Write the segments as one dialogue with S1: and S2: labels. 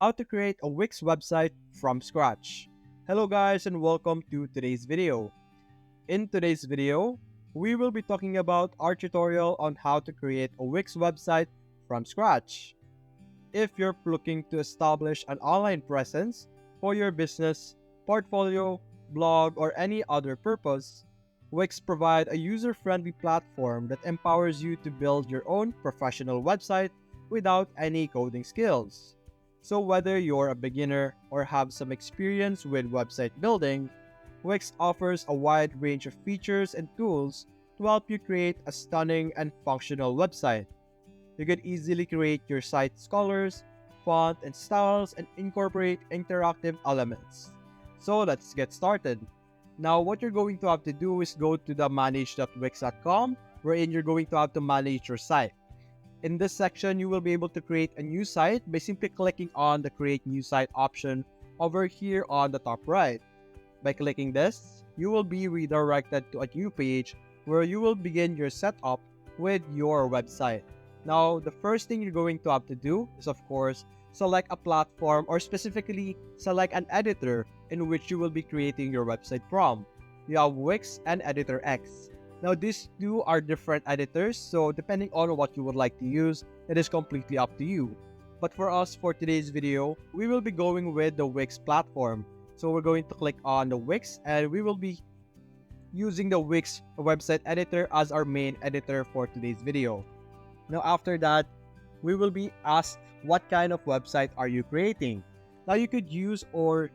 S1: How to create a Wix website from scratch. Hello guys and welcome to today's video. In today's video, we will be talking about our tutorial on how to create a Wix website from scratch. If you're looking to establish an online presence for your business, portfolio, blog, or any other purpose, Wix provide a user-friendly platform that empowers you to build your own professional website without any coding skills. So whether you're a beginner or have some experience with website building, Wix offers a wide range of features and tools to help you create a stunning and functional website. You can easily create your site's colors, font, and styles and incorporate interactive elements. So let's get started. Now what you're going to have to do is go to the manage.wix.com wherein you're going to have to manage your site. In this section, you will be able to create a new site by simply clicking on the create new site option over here on the top right. By clicking this, you will be redirected to a new page where you will begin your setup with your website. Now, the first thing you're going to have to do is, of course, select a platform or specifically select an editor in which you will be creating your website from. You have Wix and Editor X. Now, these two are different editors, so depending on what you would like to use, it is completely up to you. But for us, for today's video, we will be going with the Wix platform. So we're going to click on the Wix and we will be using the Wix website editor as our main editor for today's video. Now after that, we will be asked what kind of website are you creating. Now you could use or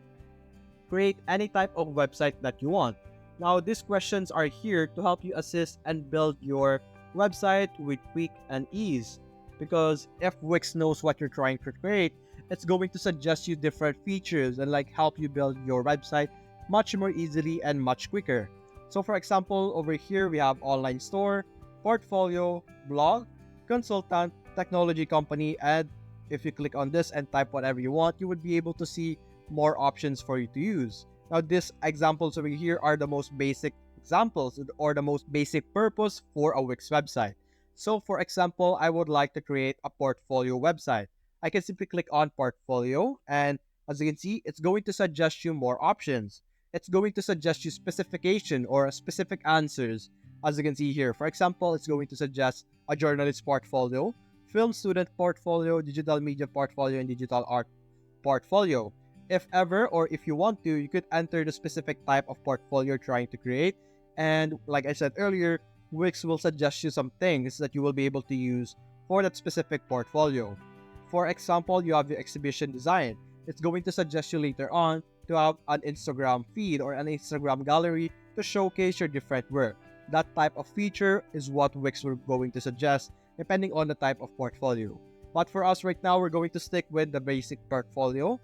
S1: create any type of website that you want. Now these questions are here to help you assist and build your website with quick and ease. Because if Wix knows what you're trying to create, it's going to suggest you different features and help you build your website much more easily and much quicker. So for example, over here we have online store, portfolio, blog, consultant, technology company, and if you click on this and type whatever you want, you would be able to see more options for you to use. Now these examples over here are the most basic examples or the most basic purpose for a Wix website. So for example, I would like to create a portfolio website. I can simply click on portfolio and as you can see, it's going to suggest you more options. It's going to suggest you specification or specific answers. As you can see here, for example, it's going to suggest a journalist portfolio, film student portfolio, digital media portfolio, and digital art portfolio. If ever or if you want to, you could enter the specific type of portfolio you're trying to create. And like I said earlier, Wix will suggest you some things that you will be able to use for that specific portfolio. For example, you have your exhibition design. It's going to suggest you later on to have an Instagram feed or an Instagram gallery to showcase your different work. That type of feature is what Wix will going to suggest depending on the type of portfolio. But for us right now, we're going to stick with the basic portfolio.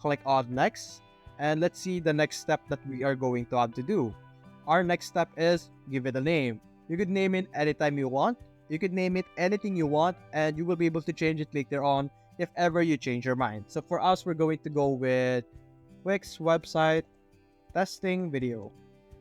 S1: Click on next and let's see the next step that we are going to have to do. Our next step is give it a name. You could name it anytime you want. You could name it anything you want and you will be able to change it later on if ever you change your mind. So for us, we're going to go with Wix website testing video.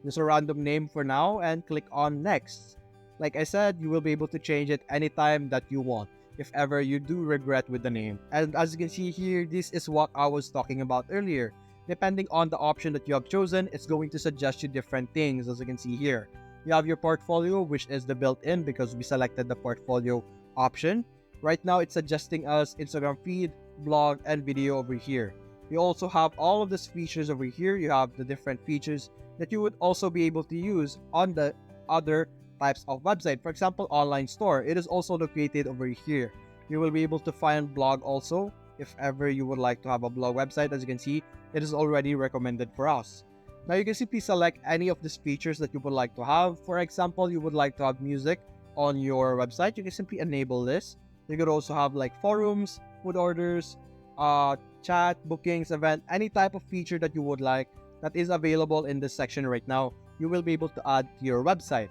S1: Just a random name for now and click on next. Like I said, you will be able to change it anytime that you want if ever you do regret with the name. And as you can see here, this is what I was talking about earlier. Depending on the option that you have chosen, it's going to suggest you different things as you can see here. You have your portfolio, which is the built-in because we selected the portfolio option. Right now, it's suggesting us Instagram feed, blog, and video over here. You also have all of these features over here. You have the different features that you would also be able to use on the other types of website. For example, online store. It is also located over here. You will be able to find blog also if ever you would like to have a blog website. As you can see, it is already recommended for us. Now you can simply select any of these features that you would like to have. For example, you would like to have music on your website. You can simply enable this. You could also have forums, food orders, chat, bookings, event, any type of feature that you would like that is available in this section right now. You will be able to add to your website.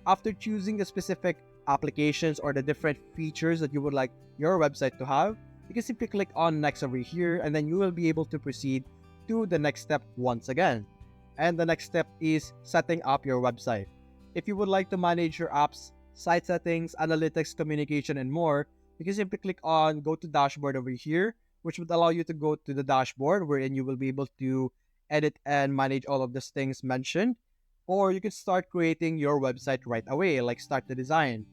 S1: After choosing the specific applications or the different features that you would like your website to have, you can simply click on next over here and then you will be able to proceed to the next step once again. And the next step is setting up your website. If you would like to manage your apps, site settings, analytics, communication, and more, you can simply click on go to dashboard over here which would allow you to go to the dashboard wherein you will be able to edit and manage all of these things mentioned. Or you could start creating your website right away, like start the design.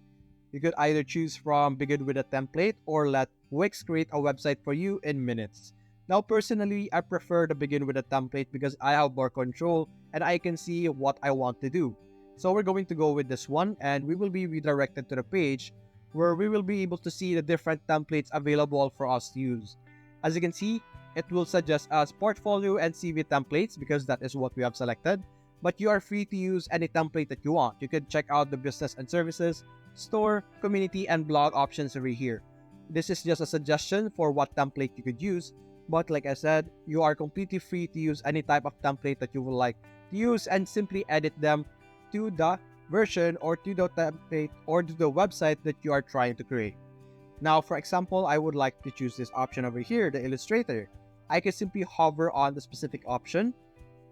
S1: You could either choose from begin with a template or let Wix create a website for you in minutes. Now, personally, I prefer to begin with a template because I have more control and I can see what I want to do. So we're going to go with this one and we will be redirected to the page where we will be able to see the different templates available for us to use. As you can see, it will suggest us portfolio and CV templates because that is what we have selected. But you are free to use any template that you want. You can check out the business and services, store, community, and blog options over here. This is just a suggestion for what template you could use, but like I said, you are completely free to use any type of template that you would like to use and simply edit them to the version or to the template or to the website that you are trying to create. Now, for example, I would like to choose this option over here, the Illustrator. I can simply hover on the specific option,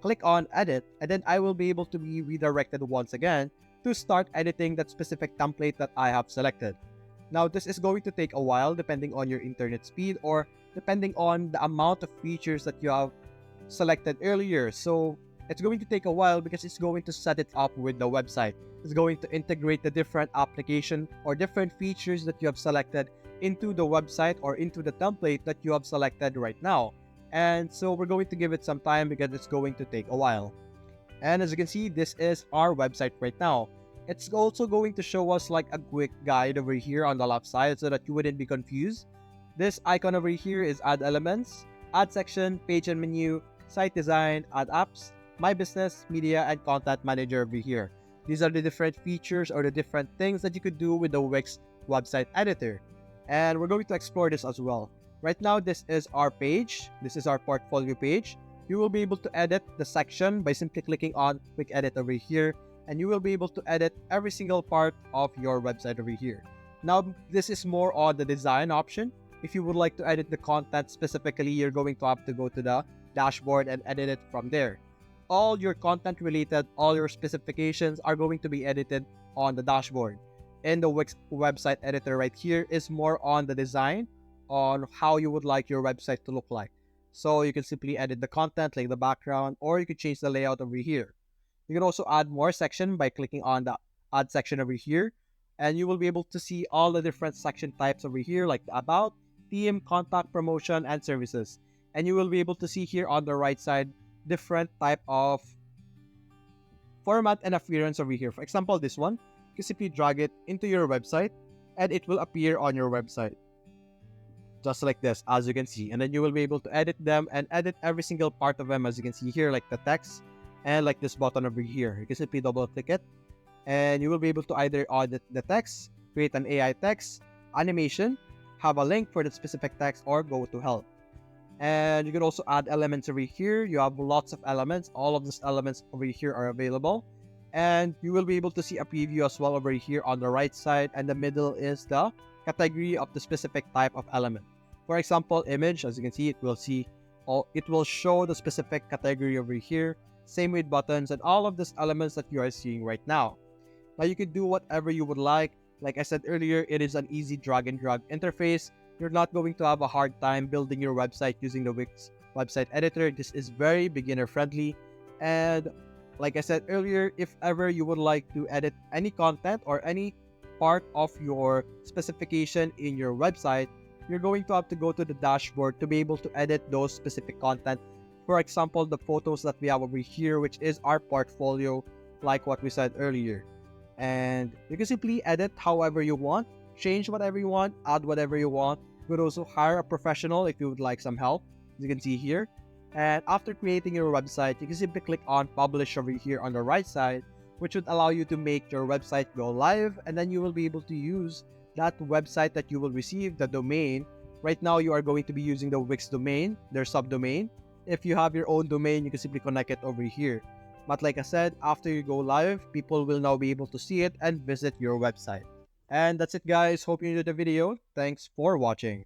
S1: click on edit, and then I will be able to be redirected once again to start editing that specific template that I have selected. Now, this is going to take a while depending on your internet speed or depending on the amount of features that you have selected earlier. So it's going to take a while because it's going to set it up with the website. It's going to integrate the different application or different features that you have selected into the website or into the template that you have selected right now. And so we're going to give it some time because it's going to take a while. And as you can see, this is our website right now. It's also going to show us like a quick guide over here on the left side so that you wouldn't be confused. This icon over here is add elements, add section, page and menu, site design, add apps, my business, media, and content manager over here. These are the different features or the different things that you could do with the Wix website editor. And we're going to explore this as well. Right now, this is our page. This is our portfolio page. You will be able to edit the section by simply clicking on quick edit over here, and you will be able to edit every single part of your website over here. Now, this is more on the design option. If you would like to edit the content specifically, you're going to have to go to the dashboard and edit it from there. All your content related, all your specifications are going to be edited on the dashboard. And the Wix website editor right here is more on the design, on how you would like your website to look like. So you can simply edit the content like the background, or you can change the layout over here. You can also add more section by clicking on the add section over here, and you will be able to see all the different section types over here like the about, theme, contact, promotion, and services. And you will be able to see here on the right side different type of format and appearance over here. For example, this one, you can simply drag it into your website and it will appear on your website. Just like this, as you can see. And then you will be able to edit them and edit every single part of them, as you can see here, like the text and like this button over here. You can simply double click it and you will be able to either edit the text, create an AI text, animation, have a link for the specific text, or go to help. And you can also add elements over here. You have lots of elements. All of these elements over here are available. And you will be able to see a preview as well over here on the right side. And the middle is the category of the specific type of element. For example, image, as you can see, it will show the specific category over here. Same with buttons and all of these elements that you are seeing right now. Now you can do whatever you would like. Like I said earlier, it is an easy drag and drop interface. You're not going to have a hard time building your website using the Wix website editor. This is very beginner friendly. And like I said earlier, if ever you would like to edit any content or any part of your specification in your website, you're going to have to go to the dashboard to be able to edit those specific content. For example, the photos that we have over here, which is our portfolio, like what we said earlier. And you can simply edit however you want, change whatever you want, add whatever you want. You could also hire a professional if you would like some help, as you can see here. And after creating your website, you can simply click on publish over here on the right side, which would allow you to make your website go live, and then you will be able to use that website that you will receive, the domain. Right now, you are going to be using the Wix domain, their subdomain. If you have your own domain, you can simply connect it over here. But like I said, after you go live, people will now be able to see it and visit your website. And that's it, guys. Hope you enjoyed the video. Thanks for watching.